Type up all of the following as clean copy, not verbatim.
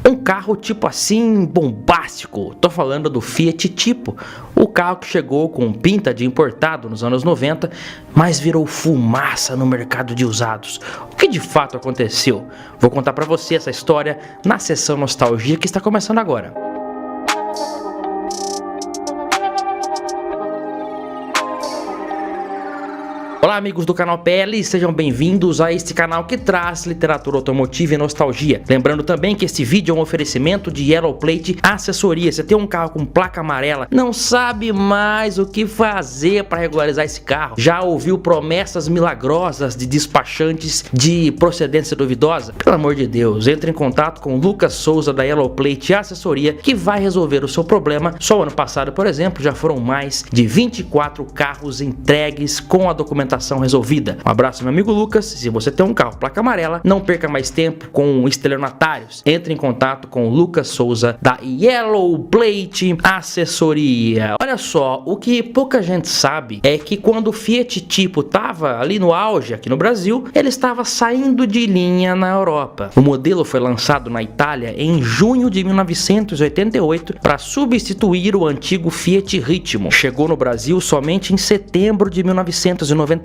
Um carro tipo assim, bombástico. Tô falando do Fiat Tipo. O carro que chegou com pinta de importado nos anos 90, mas virou fumaça no mercado de usados. O que de fato aconteceu? Vou contar pra você essa história na sessão Nostalgia que está começando agora. Olá amigos do canal PL, sejam bem-vindos a este canal que traz literatura automotiva e nostalgia. Lembrando também que este vídeo é um oferecimento de Yellow Plate Assessoria. Você tem um carro com placa amarela, não sabe mais o que fazer para regularizar esse carro? Já ouviu promessas milagrosas de despachantes de procedência duvidosa? Pelo amor de Deus, entre em contato com o Lucas Souza da Yellow Plate Assessoria que vai resolver o seu problema. Só ano passado, por exemplo, já foram mais de 24 carros entregues com a documentação resolvida. Um abraço, meu amigo Lucas. Se você tem um carro placa amarela, não perca mais tempo com estelionatários. Entre em contato com o Lucas Souza da Yellow Plate Assessoria. Olha só, o que pouca gente sabe é que quando o Fiat Tipo estava ali no auge aqui no Brasil, ele estava saindo de linha na Europa. O modelo foi lançado na Itália em junho de 1988 para substituir o antigo Fiat Ritmo. Chegou no Brasil somente em setembro de 1993,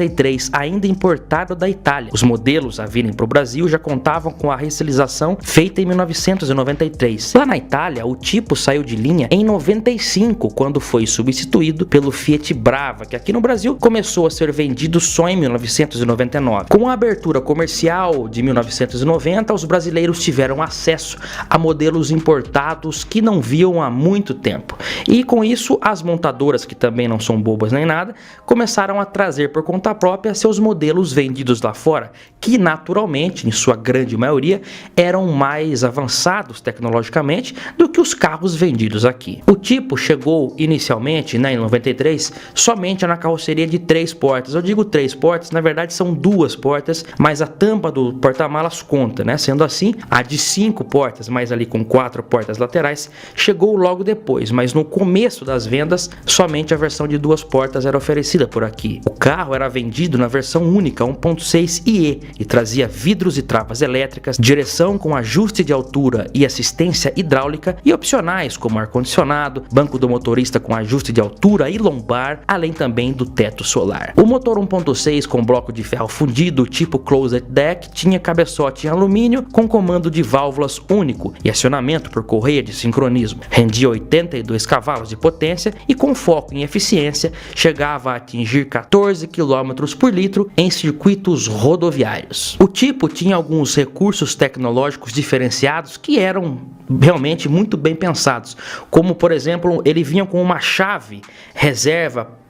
ainda importado da Itália. Os modelos a virem para o Brasil já contavam com a restilização feita em 1993. Lá na Itália, o Tipo saiu de linha em 95, quando foi substituído pelo Fiat Brava, que aqui no Brasil começou a ser vendido só em 1999. Com a abertura comercial de 1990, os brasileiros tiveram acesso a modelos importados que não viam há muito tempo. E com isso, as montadoras, que também não são bobas nem nada, começaram a trazer por conta própria seus modelos vendidos lá fora, que naturalmente, em sua grande maioria, eram mais avançados tecnologicamente do que os carros vendidos aqui. O Tipo chegou inicialmente, em 93, somente na carroceria de 3 portas. Eu digo 3 portas, na verdade são 2 portas, mas a tampa do porta-malas conta, né? Sendo assim, a de 5 portas, mas ali com 4 portas laterais, chegou logo depois, mas no começo das vendas, somente a versão de 2 portas era oferecida por aqui. O carro era vendido na versão única 1.6 IE e trazia vidros e travas elétricas, direção com ajuste de altura e assistência hidráulica e opcionais como ar-condicionado, banco do motorista com ajuste de altura e lombar, além também do teto solar. O motor 1.6 com bloco de ferro fundido tipo Closed Deck tinha cabeçote em alumínio com comando de válvulas único e acionamento por correia de sincronismo. Rendia 82 cavalos de potência e com foco em eficiência chegava a atingir 14 km por litro em circuitos rodoviários. O Tipo tinha alguns recursos tecnológicos diferenciados que eram realmente muito bem pensados, como por exemplo, ele vinha com uma chave reserva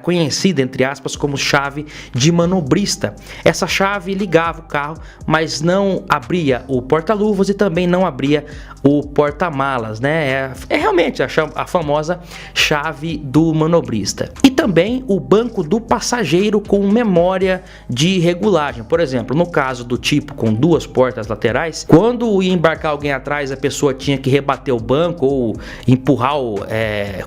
conhecida entre aspas como chave de manobrista. Essa chave ligava o carro, mas não abria o porta-luvas e também não abria o porta-malas, né? É realmente a famosa chave do manobrista. E também o banco do passageiro com memória de regulagem. Por exemplo, no caso do Tipo com 2 portas laterais, quando ia embarcar alguém atrás, a pessoa tinha que rebater o banco ou empurrar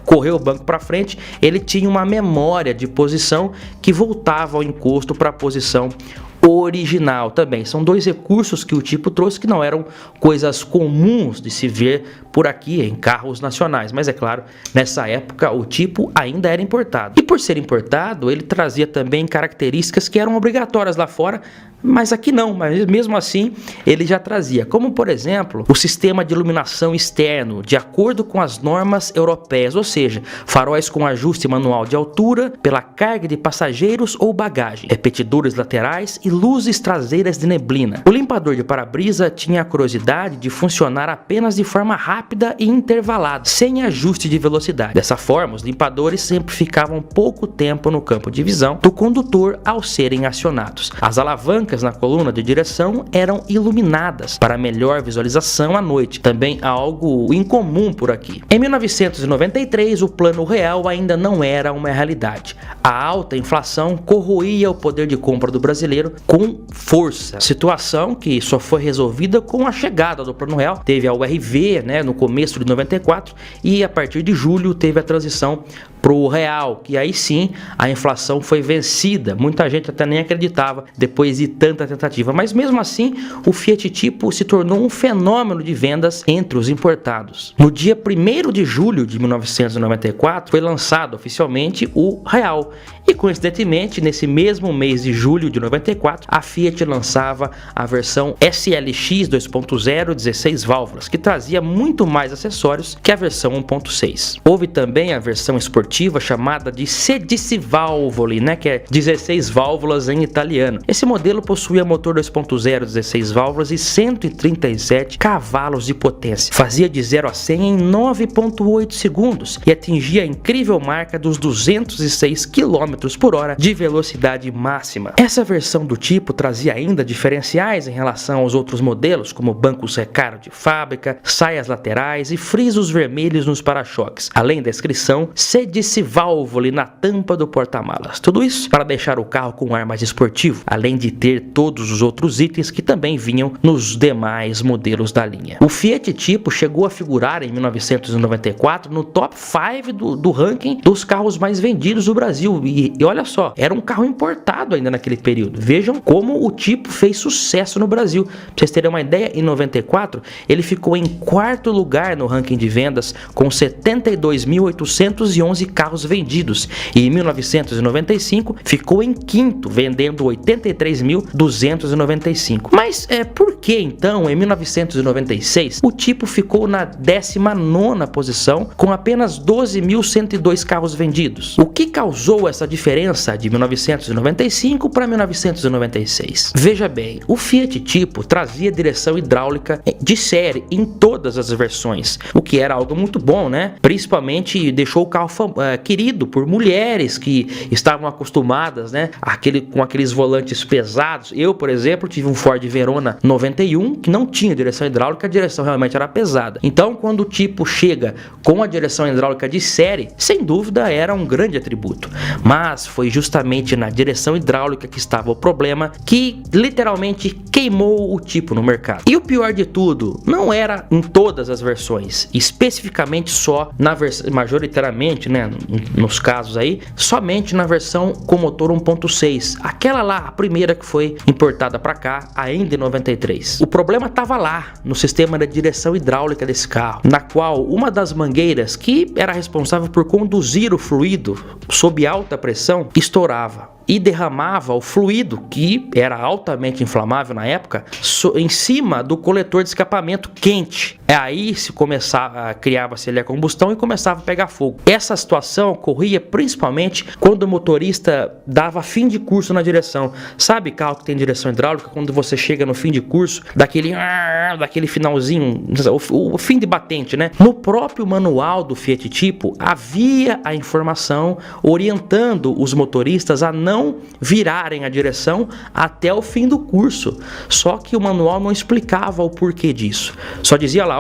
correr o banco para frente, ele tinha uma memória de posição que voltava ao encosto para a posição original também. São 2 recursos que o Tipo trouxe que não eram coisas comuns de se ver por aqui em carros nacionais, mas é claro, nessa época o Tipo ainda era importado. E por ser importado, ele trazia também características que eram obrigatórias lá fora, mas aqui não, mas mesmo assim ele já trazia, como por exemplo, o sistema de iluminação externo, de acordo com as normas europeias, ou seja, faróis com ajuste manual de altura pela carga de passageiros ou bagagem, repetidores laterais e luzes traseiras de neblina. O limpador de para-brisa tinha a curiosidade de funcionar apenas de forma rápida e intervalada, sem ajuste de velocidade. Dessa forma, os limpadores sempre ficavam pouco tempo no campo de visão do condutor ao serem acionados. As alavancas na coluna de direção eram iluminadas para melhor visualização à noite, também algo incomum por aqui. Em 1993, o Plano Real ainda não era uma realidade. A alta inflação corroía o poder de compra do brasileiro com força, situação que só foi resolvida com a chegada do Plano Real. Teve a URV, no começo de 94, e a partir de julho teve a transição pro real, que aí sim a inflação foi vencida. Muita gente até nem acreditava depois de tanta tentativa, mas mesmo assim o Fiat Tipo se tornou um fenômeno de vendas entre os importados. No dia 1º de julho de 1994 foi lançado oficialmente o Real e, coincidentemente, nesse mesmo mês de julho de 94, a Fiat lançava a versão SLX 2.0 16 válvulas, que trazia muito mais acessórios que a versão 1.6. Houve também a versão esportiva chamada de Sediciválvole, que é 16 válvulas em italiano. Esse modelo possuía motor 2.0 16 válvulas e 137 cavalos de potência. Fazia de 0 a 100 em 9.8 segundos e atingia a incrível marca dos 206 km por hora de velocidade máxima. Essa versão do tipo trazia ainda diferenciais em relação aos outros modelos, como bancos recaro de fábrica, saias laterais e frisos vermelhos nos para-choques, além da inscrição Sediciválvole na tampa do porta-malas. Tudo isso para deixar o carro com um ar mais esportivo, além de ter todos os outros itens que também vinham nos demais modelos da linha. O Fiat Tipo chegou a figurar em 1994 no top 5 do ranking dos carros mais vendidos do Brasil. E olha só, era um carro importado ainda naquele período. Vejam como o Tipo fez sucesso no Brasil. Pra vocês terem uma ideia, em 94 ele ficou em 4º lugar no ranking de vendas com 72.811 carros vendidos. E em 1995 ficou em 5º, vendendo 83.295. Mas por que então, em 1996, o Tipo ficou na 19ª posição com apenas 12.102 carros vendidos? O que causou essa diferença de 1995 para 1996? Veja bem, o Fiat Tipo trazia direção hidráulica de série em todas as versões, o que era algo muito bom, Principalmente deixou o carro querido por mulheres que estavam acostumadas, com aqueles volantes pesados. Eu, por exemplo, tive um Ford Verona 91 que não tinha direção hidráulica, a direção realmente era pesada. Então, quando o Tipo chega com a direção hidráulica de série, sem dúvida era um grande atributo. Mas foi justamente na direção hidráulica que estava o problema, que literalmente queimou o Tipo no mercado. E o pior de tudo, não era em todas as versões, especificamente só na versão, majoritariamente, nos casos aí, somente na versão com motor 1.6, aquela lá, a primeira que foi importada para cá ainda em 93. O problema estava lá, no sistema de direção hidráulica desse carro, na qual uma das mangueiras que era responsável por conduzir o fluido sob alta pressão estourava e derramava o fluido, que era altamente inflamável na época, em cima do coletor de escapamento quente. Aí se criava-se ali a combustão e começava a pegar fogo. Essa situação ocorria principalmente quando o motorista dava fim de curso na direção. Sabe carro que tem direção hidráulica, quando você chega no fim de curso, daquele finalzinho, o fim de batente, No próprio manual do Fiat Tipo havia a informação orientando os motoristas a não virarem a direção até o fim do curso. Só que o manual não explicava o porquê disso. Só dizia lá,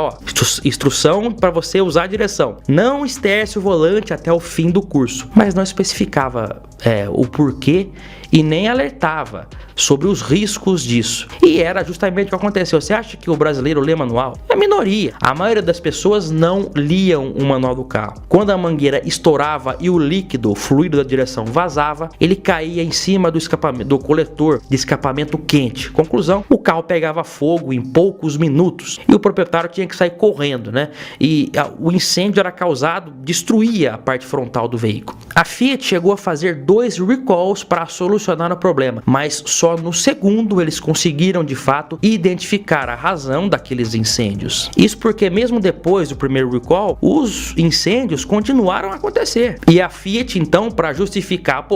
instrução para você usar a direção: não esterce o volante até o fim do curso. Mas não especificava o porquê e nem alertava sobre os riscos disso. E era justamente o que aconteceu. Você acha que o brasileiro lê manual? É minoria. A maioria das pessoas não liam o manual do carro. Quando a mangueira estourava e o líquido, o fluido da direção vazava, ele caía em cima do coletor de escapamento quente. Conclusão, o carro pegava fogo em poucos minutos e o proprietário tinha que sair correndo, E o incêndio era causado, destruía a parte frontal do veículo. A Fiat chegou a fazer 2 recalls para solucionar o problema, mas só no segundo eles conseguiram de fato identificar a razão daqueles incêndios. Isso porque mesmo depois do primeiro recall, os incêndios continuaram a acontecer. E a Fiat então, para justificar,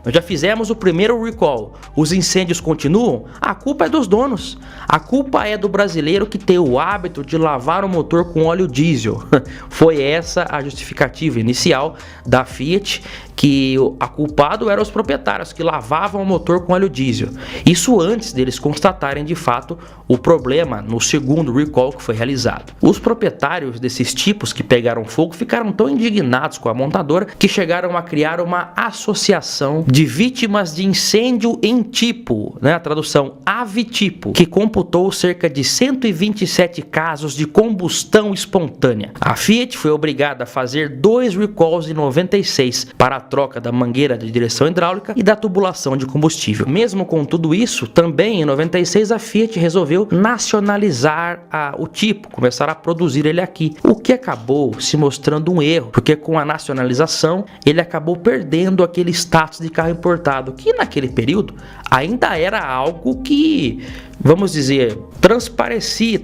nós já fizemos o primeiro recall, os incêndios continuam? A culpa é dos donos. A culpa é do brasileiro que tem o hábito de lavar o motor com óleo diesel. Foi essa a justificativa inicial da Fiat, que a culpado eram os proprietários que lavavam o motor com óleo diesel. Isso antes deles constatarem de fato o problema no segundo recall que foi realizado. Os proprietários desses tipos que pegaram fogo ficaram tão indignados com a montadora que chegaram a criar uma associação de vítimas de incêndio em tipo, né, a tradução AVI-tipo, que computou cerca de 127 casos de combustão espontânea. A Fiat foi obrigada a fazer 2 recalls em 96 para a troca da mangueira de direção hidráulica e da tubulação de combustível. Mesmo com tudo isso, também em 96 a Fiat resolveu nacionalizar o tipo, começar a produzir ele aqui, o que acabou se mostrando um erro, porque com a nacionalização ele acabou perdendo aquele status de carro importado, que naquele período ainda era algo que, vamos dizer,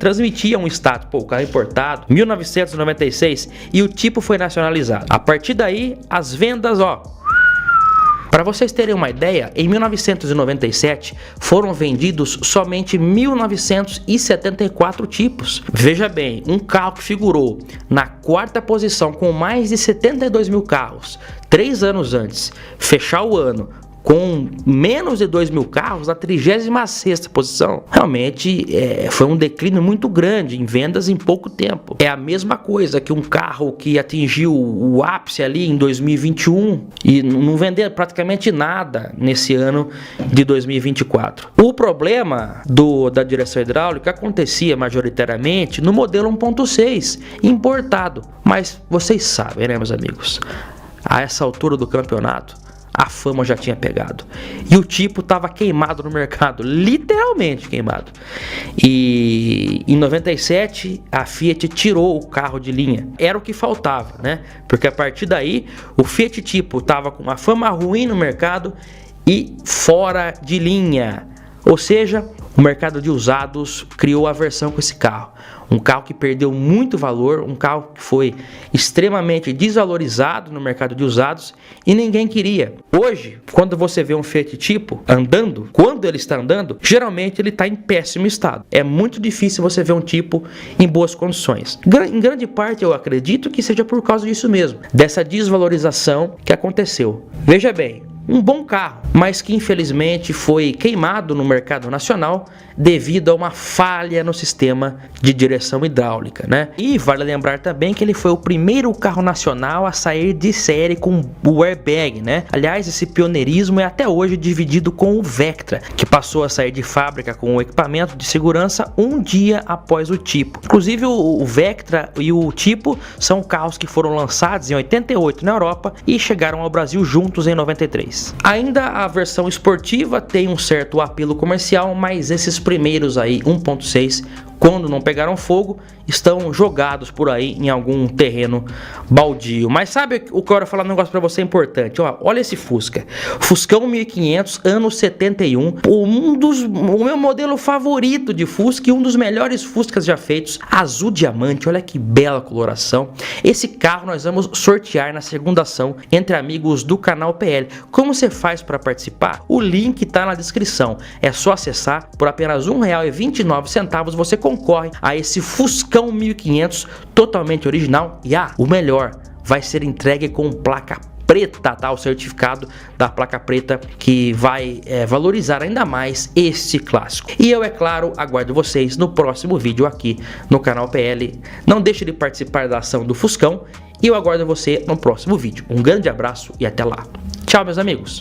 transmitia um status. Pô, o carro importado, 1996, e o tipo foi nacionalizado. A partir daí, as vendas, para vocês terem uma ideia, em 1997 foram vendidos somente 1974 tipos. Veja bem, um carro que figurou na 4ª posição com mais de 72 mil carros 3 anos antes, fechar o ano com menos de 2 mil carros, na 36ª posição. Realmente foi um declínio muito grande em vendas em pouco tempo. É a mesma coisa que um carro que atingiu o ápice ali em 2021 e não vendeu praticamente nada nesse ano de 2024. O problema da direção hidráulica acontecia majoritariamente no modelo 1.6 importado. Mas vocês sabem, né, meus amigos? A essa altura do campeonato, a fama já tinha pegado e o tipo estava queimado no mercado, literalmente queimado. E em 97 a Fiat tirou o carro de linha, era o que faltava, né? Porque a partir daí o Fiat Tipo estava com uma fama ruim no mercado e fora de linha, ou seja, o mercado de usados criou aversão com esse carro. Um carro que perdeu muito valor, um carro que foi extremamente desvalorizado no mercado de usados e ninguém queria. Hoje, quando você vê um Fiat Tipo andando, quando ele está andando, geralmente ele está em péssimo estado. É muito difícil você ver um Tipo em boas condições. Em grande parte eu acredito que seja por causa disso mesmo, dessa desvalorização que aconteceu. Veja bem, um bom carro, mas que infelizmente foi queimado no mercado nacional devido a uma falha no sistema de direção hidráulica, né? E vale lembrar também que ele foi o primeiro carro nacional a sair de série com o airbag, né? Aliás, esse pioneirismo é até hoje dividido com o Vectra, que passou a sair de fábrica com o equipamento de segurança um dia após o Tipo. Inclusive o Vectra e o Tipo são carros que foram lançados em 88 na Europa e chegaram ao Brasil juntos em 93. Ainda a versão esportiva tem um certo apelo comercial, mas esses primeiros aí 1.6, quando não pegaram fogo, estão jogados por aí em algum terreno baldio. Mas sabe o que eu quero falar um negócio para você importante? Olha esse Fusca, Fuscão 1500, ano 71, o meu modelo favorito de Fusca e um dos melhores Fuscas já feitos, azul diamante. Olha que bela coloração. Esse carro nós vamos sortear na segunda ação entre amigos do canal PL. Como você faz para participar? O link está na descrição, é só acessar. Por apenas R$ 1,29 você concorre a esse Fuscão 1500 totalmente original e o melhor, vai ser entregue com placa preta, tá? O certificado da placa preta que vai valorizar ainda mais este clássico. E eu, é claro, aguardo vocês no próximo vídeo aqui no canal PL. Não deixe de participar da ação do Fuscão e eu aguardo você no próximo vídeo. Um grande abraço e até lá. Tchau, meus amigos.